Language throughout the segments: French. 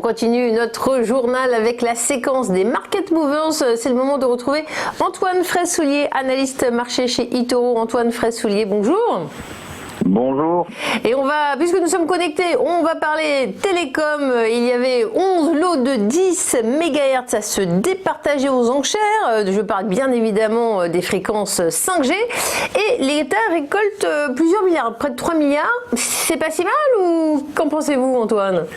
continue notre journal avec la séquence des Market Movers. C'est le moment de retrouver Antoine Fraissoulier, analyste marché chez eToro. Antoine Fraissoulier, bonjour. Bonjour. Et puisque nous sommes connectés, on va parler télécom. Il y avait 11 lots de 10 MHz à se départager aux enchères. Je parle bien évidemment des fréquences 5G. Et l'État récolte plusieurs milliards, près de 3 milliards. C'est pas si mal ou qu'en pensez-vous, Antoine ?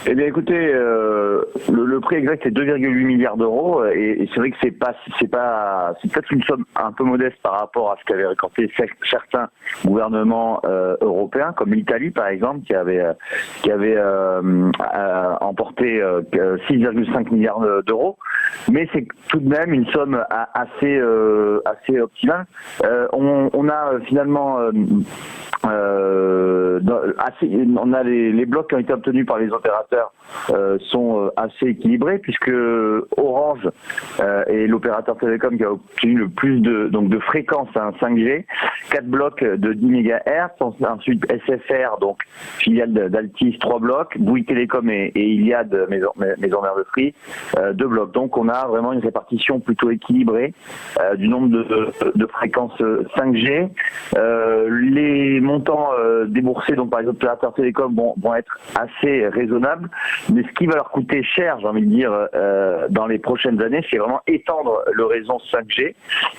Eh bien, écoutez, le prix exact c'est 2,8 milliards d'euros et c'est vrai que c'est peut-être une somme un peu modeste par rapport à ce qu'avaient récolté certains gouvernements européens, comme l'Italie par exemple, qui avait emporté 6,5 milliards d'euros. Mais c'est tout de même une somme assez optimale. On a finalement on a les blocs qui ont été obtenus par les opérateurs sont assez équilibrés puisque Orange est l'opérateur télécom qui a obtenu le plus de fréquences 5G, 4 blocs de 10 MHz, ensuite SFR, donc filiale d'Altis, 3 blocs, Bouygues Télécom et Iliad, Maison Mère de Free, 2 blocs. Donc on a vraiment une répartition plutôt équilibrée du nombre de fréquences 5G. Les montants déboursés donc par les opérateurs télécoms vont être assez raisonnables, mais ce qui va leur coûter cher, j'ai envie de dire, dans les prochaines années, c'est vraiment étendre le réseau 5G.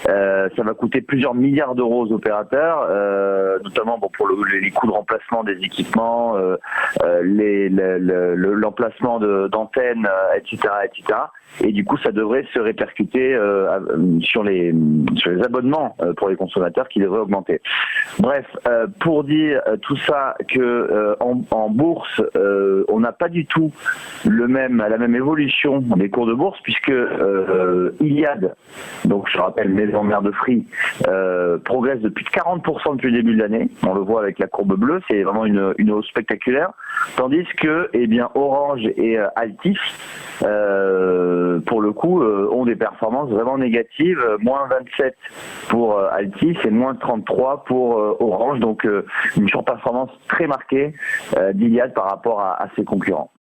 Ça va coûter plusieurs milliards d'euros aux opérateurs, notamment pour les coûts de remplacement des équipements, l'emplacement d'antennes, etc., etc. Et du coup, ça devrait se répercuter sur les abonnements pour les consommateurs qui devraient augmenter. Bref, pour dire tout ça que en bourse, on n'a pas du tout la même évolution des cours de bourse puisque Iliad, donc je rappelle Maison Mère de Free, progresse de plus de 40% depuis le début de l'année. On le voit avec la courbe bleue, c'est vraiment une hausse spectaculaire. Tandis que, Orange et Altis, pour le coup, ont des performances vraiment négatives, moins 27 pour Altis et moins 33 pour Orange, donc une surperformance très marquée d'Iliad par rapport à ses concurrents.